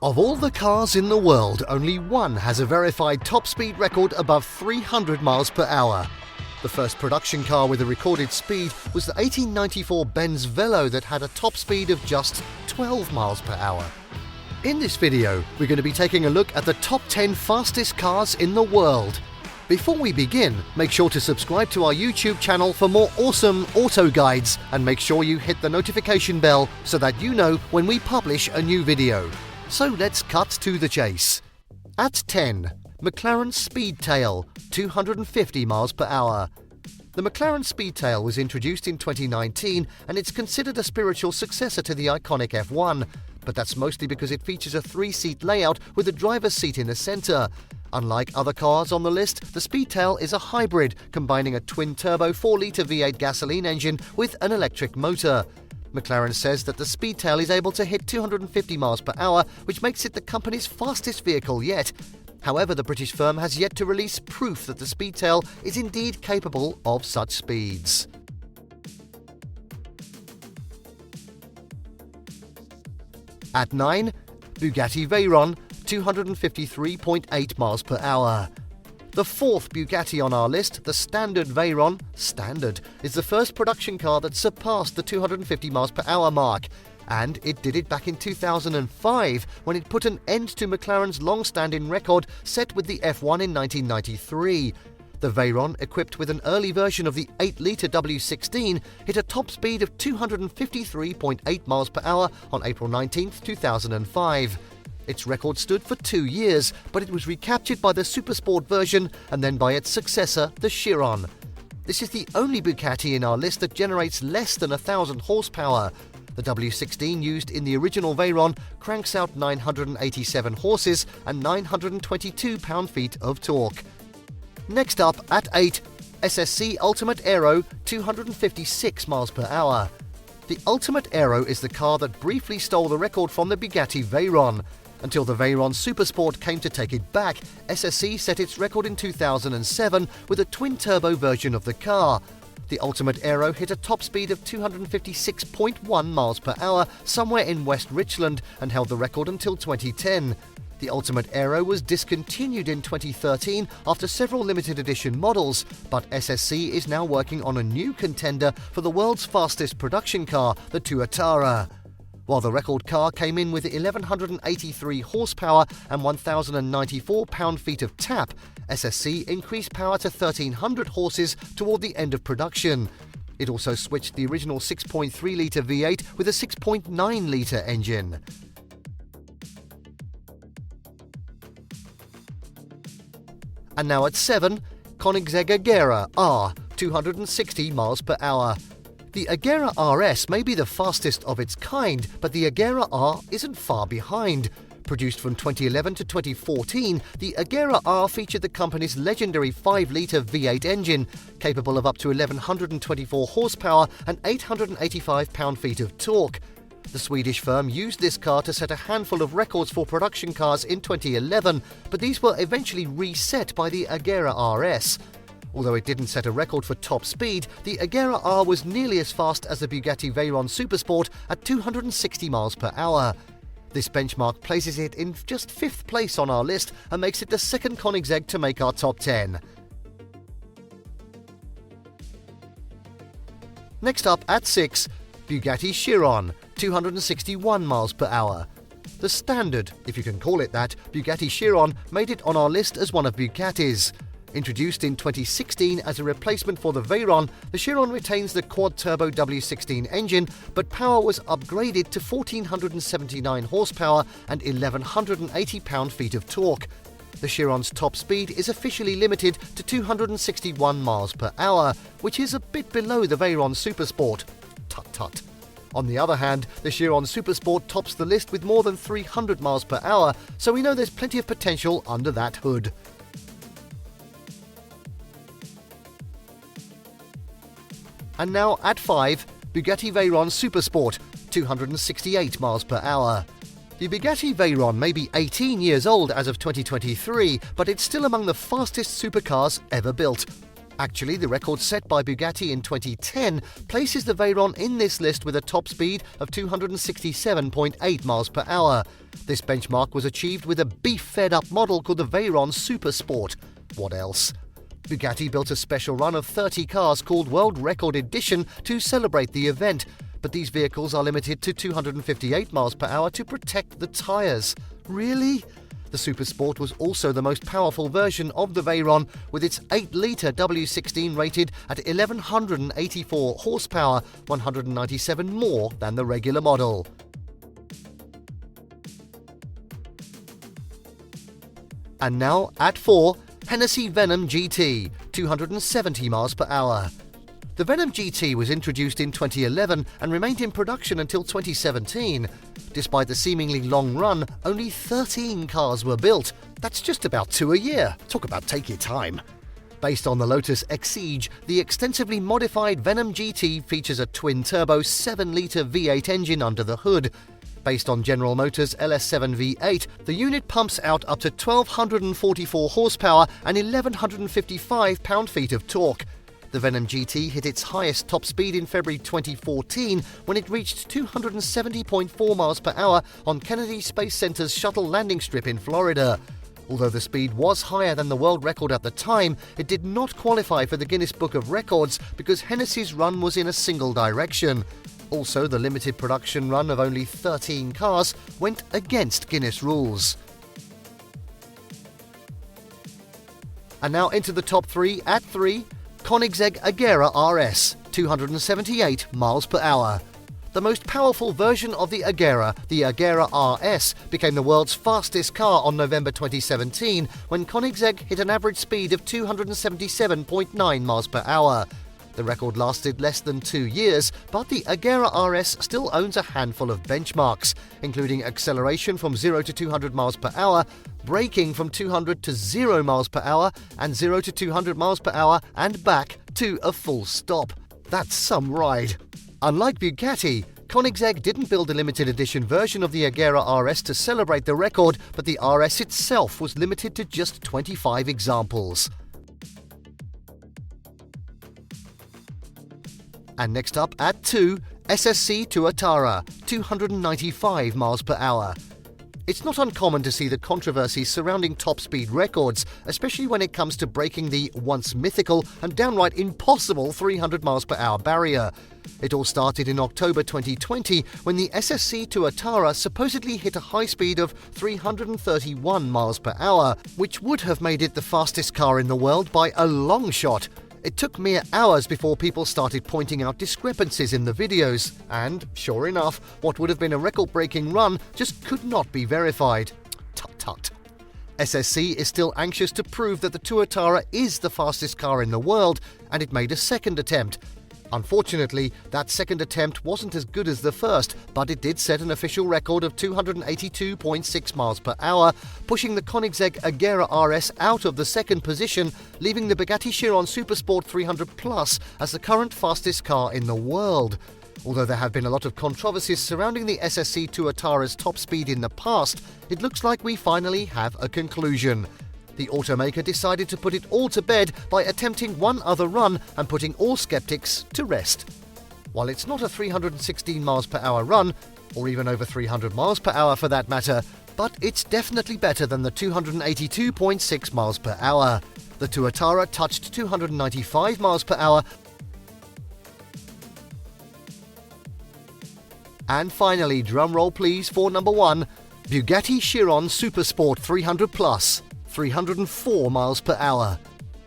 Of all the cars in the world, only one has a verified top speed record above 300 miles per hour. The first production car with a recorded speed was the 1894 Benz Velo that had a top speed of just 12 miles per hour. In this video, we're going to be taking a look at the top 10 fastest cars in the world. Before we begin, make sure to subscribe to our YouTube channel for more awesome auto guides and make sure you hit the notification bell so that you know when we publish a new video. So let's cut to the chase. At 10, McLaren Speedtail, 250 miles per hour. The McLaren Speedtail was introduced in 2019 and it's considered a spiritual successor to the iconic F1, but that's mostly because it features a 3-seat layout with a driver's seat in the center. Unlike other cars on the list, the Speedtail is a hybrid, combining a twin-turbo 4-litre V8 gasoline engine with an electric motor. McLaren says that the Speedtail is able to hit 250 miles per hour, which makes it the company's fastest vehicle yet. However, the British firm has yet to release proof that the Speedtail is indeed capable of such speeds. At 9, Bugatti Veyron, 253.8 miles per hour. The fourth Bugatti on our list, the Standard Veyron, is the first production car that surpassed the 250 miles per hour mark. And it did it back in 2005 when it put an end to McLaren's long-standing record set with the F1 in 1993. The Veyron, equipped with an early version of the 8-litre W16, hit a top speed of 253.8 miles per hour on April 19, 2005. Its record stood for 2 years, but it was recaptured by the Supersport version and then by its successor, the Chiron. This is the only Bugatti in our list that generates less than 1,000 horsepower. The W16 used in the original Veyron cranks out 987 horses and 922 pound-feet of torque. Next up, at 8, SSC Ultimate Aero, 256 miles per hour. The Ultimate Aero is the car that briefly stole the record from the Bugatti Veyron. Until the Veyron Supersport came to take it back, SSC set its record in 2007 with a twin-turbo version of the car. The Ultimate Aero hit a top speed of 256.1 miles per hour somewhere in West Richland and held the record until 2010. The Ultimate Aero was discontinued in 2013 after several limited edition models, but SSC is now working on a new contender for the world's fastest production car, the Tuatara. While the record car came in with 1,183 horsepower and 1,094 pound-feet of tap, SSC increased power to 1,300 horses toward the end of production. It also switched the original 6.3-litre V8 with a 6.9-litre engine. And now at 7, Koenigsegg Agera R, 260 miles per hour. The Agera RS may be the fastest of its kind, but the Agera R isn't far behind. Produced from 2011 to 2014, the Agera R featured the company's legendary 5-litre V8 engine, capable of up to 1,124 horsepower and 885 pound-feet of torque. The Swedish firm used this car to set a handful of records for production cars in 2011, but these were eventually reset by the Agera RS. Although it didn't set a record for top speed, the Agera R was nearly as fast as the Bugatti Veyron Supersport at 260 miles per hour. This benchmark places it in just 5th place on our list and makes it the second Koenigsegg to make our top 10. Next up at 6, Bugatti Chiron, 261 miles per hour. The standard, if you can call it that, Bugatti Chiron made it on our list as one of Bugatti's. Introduced in 2016 as a replacement for the Veyron, the Chiron retains the quad-turbo W16 engine, but power was upgraded to 1,479 horsepower and 1,180 pound-feet of torque. The Chiron's top speed is officially limited to 261 miles per hour, which is a bit below the Veyron Supersport. Tut-tut. On the other hand, the Chiron Supersport tops the list with more than 300 miles per hour, so we know there's plenty of potential under that hood. And now at 5, Bugatti Veyron Supersport, 268 miles per hour. The Bugatti Veyron may be 18 years old as of 2023, but it's still among the fastest supercars ever built. Actually, the record set by Bugatti in 2010 places the Veyron in this list with a top speed of 267.8 miles per hour. This benchmark was achieved with a beef-fed-up model called the Veyron Super Sport. What else? Bugatti built a special run of 30 cars called World Record Edition to celebrate the event, but these vehicles are limited to 258 miles per hour to protect the tyres. Really? The Super Sport was also the most powerful version of the Veyron, with its 8-litre W16 rated at 1184 horsepower, 197 more than the regular model. And now, at 4, Hennessey Venom GT, 270 miles per hour. The Venom GT was introduced in 2011 and remained in production until 2017. Despite the seemingly long run, only 13 cars were built. That's just about 2 a year. Talk about take your time. Based on the Lotus Exige, the extensively modified Venom GT features a twin-turbo 7-litre V8 engine under the hood. Based on General Motors' LS7 V8, the unit pumps out up to 1,244 horsepower and 1,155 pound-feet of torque. The Venom GT hit its highest top speed in February 2014 when it reached 270.4 miles per hour on Kennedy Space Center's shuttle landing strip in Florida. Although the speed was higher than the world record at the time, it did not qualify for the Guinness Book of Records because Hennessey's run was in a single direction. Also, the limited production run of only 13 cars went against Guinness rules. And now into the top 3 at 3. Koenigsegg Agera RS, 278 miles per hour. The most powerful version of the Agera RS, became the world's fastest car on November 2017 when Koenigsegg hit an average speed of 277.9 miles per hour. The record lasted less than 2 years, but the Agera RS still owns a handful of benchmarks, including acceleration from 0 to 200 miles per hour, braking from 200 to 0 miles per hour, and 0 to 200 miles per hour and back to a full stop. That's some ride. Unlike Bugatti, Koenigsegg didn't build a limited edition version of the Agera RS to celebrate the record, but the RS itself was limited to just 25 examples. And next up at 2, SSC Tuatara, 295 miles per hour. It's not uncommon to see the controversies surrounding top speed records, especially when it comes to breaking the once mythical and downright impossible 300 miles per hour barrier. It all started in October 2020 when the SSC Tuatara supposedly hit a high speed of 331 miles per hour, which would have made it the fastest car in the world by a long shot. It took mere hours before people started pointing out discrepancies in the videos, and, sure enough, what would have been a record-breaking run just could not be verified. Tut tut. SSC is still anxious to prove that the Tuatara is the fastest car in the world, and it made a second attempt. Unfortunately, that second attempt wasn't as good as the first, but it did set an official record of 282.6 miles per hour, pushing the Koenigsegg Agera RS out of the second position, leaving the Bugatti Chiron Supersport 300 Plus as the current fastest car in the world. Although there have been a lot of controversies surrounding the SSC Tuatara's top speed in the past, it looks like we finally have a conclusion. The automaker decided to put it all to bed by attempting one other run and putting all skeptics to rest. While it's not a 316 miles per hour run, or even over 300 miles per hour for that matter, but it's definitely better than the 282.6 miles per hour. The Tuatara touched 295 miles per hour. And finally, drumroll please for number 1, Bugatti Chiron Supersport 300 Plus. 304 miles per hour.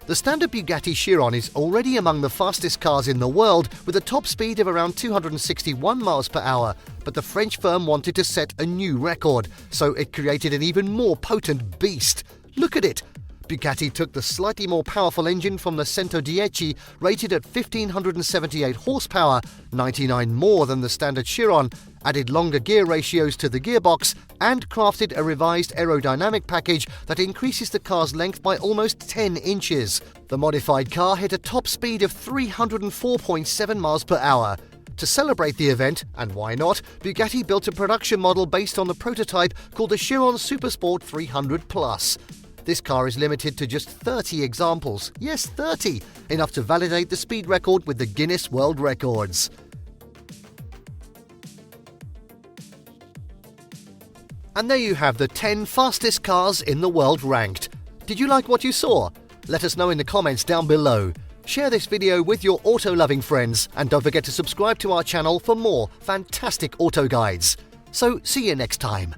The standard Bugatti Chiron is already among the fastest cars in the world with a top speed of around 261 miles per hour, but the French firm wanted to set a new record, so it created an even more potent beast. Look at it! Bugatti took the slightly more powerful engine from the 110, rated at 1,578 horsepower, 99 more than the standard Chiron, added longer gear ratios to the gearbox, and crafted a revised aerodynamic package that increases the car's length by almost 10 inches. The modified car hit a top speed of 304.7 miles per hour. To celebrate the event, and why not, Bugatti built a production model based on the prototype called the Chiron Supersport 300 Plus. This car is limited to just 30 examples. Yes, 30! Enough to validate the speed record with the Guinness World Records. And there you have the 10 fastest cars in the world ranked. Did you like what you saw? Let us know in the comments down below. Share this video with your auto-loving friends, and don't forget to subscribe to our channel for more fantastic auto guides. So, see you next time.